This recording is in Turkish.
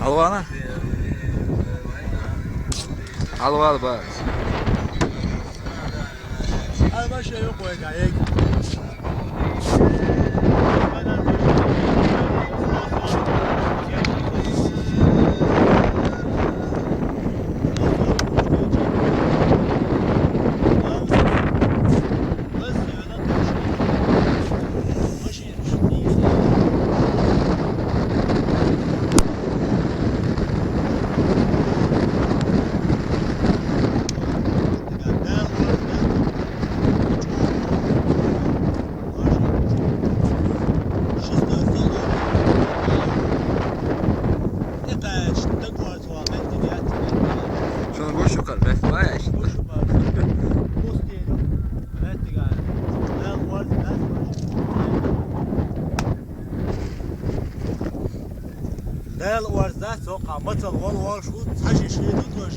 Alvana? Alvar bas. Alva şey yok o gayet. Şunu boş yukarı. Ben var ya şimdi. Del orada sokağa matıl ol şu taşı şeyi koş.